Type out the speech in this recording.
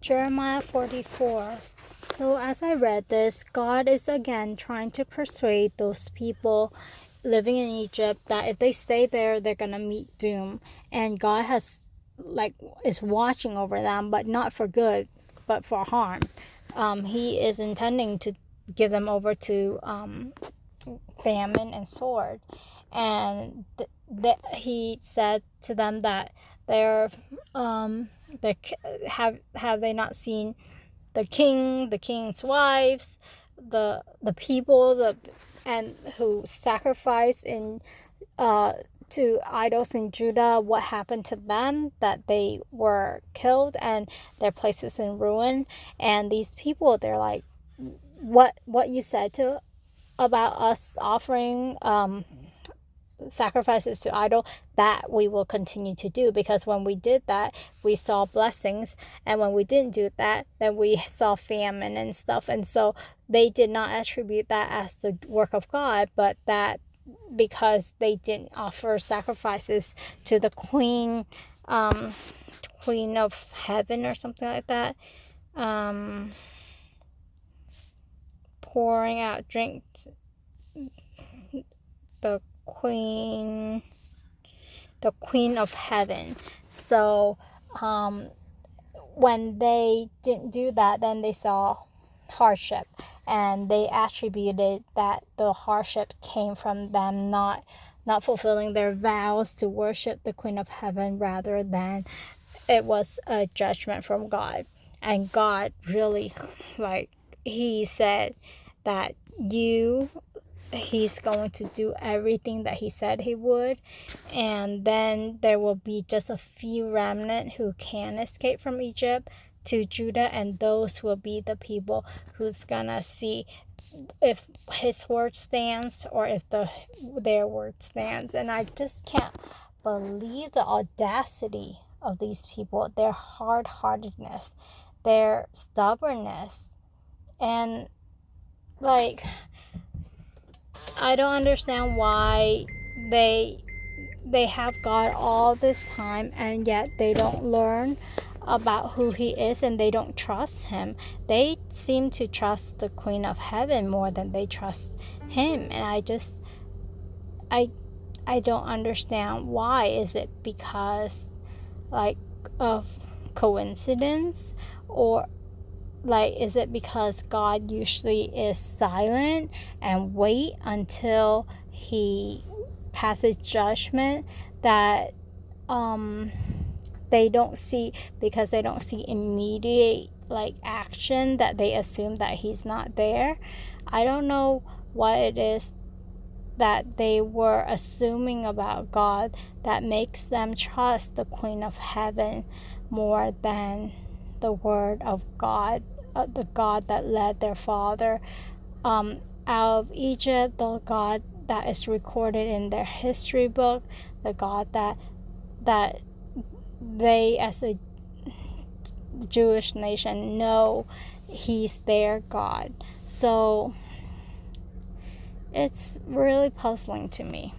Jeremiah 44. So as I read this, God is again trying to persuade those people living in Egypt that if they stay there, they're gonna meet doom. And God is watching over them, but not for good, but for harm. He is intending to give them over to famine and sword. And he said to them that have they not seen the king's wives, the people, and who sacrifice in to idols in Judah, what happened to them, that they were killed and their places in ruin. And these people, they're like, what you said to about us offering sacrifices to idol, that we will continue to do, because when we did that, we saw blessings, and when we didn't do that, then we saw famine and stuff. And so they did not attribute that as the work of God, but that because they didn't offer sacrifices to the queen of heaven or something like that, pouring out drink, the queen of heaven. So when they didn't do that, then they saw hardship, and they attributed that the hardship came from them not fulfilling their vows to worship the queen of heaven, rather than it was a judgment from God. And God really, he said that he's going to do everything that he said he would, and then there will be just a few remnant who can escape from Egypt to Judah, and those will be the people who's gonna see if his word stands or if their word stands. And I just can't believe the audacity of these people, their hard-heartedness, their stubbornness, and I don't understand why they have God all this time, and yet they don't learn about who he is, and they don't trust him. They seem to trust the queen of heaven more than they trust him. And I don't understand why. Is it because of coincidence, or is it because God usually is silent and wait until he passes judgment, that they don't see, because they don't see immediate action, that they assume that he's not there? I don't know what it is that they were assuming about God that makes them trust the queen of heaven more than the word of God, the God that led their father out of Egypt, the God that is recorded in their history book, the God that they as a Jewish nation know he's their God. So it's really puzzling to me.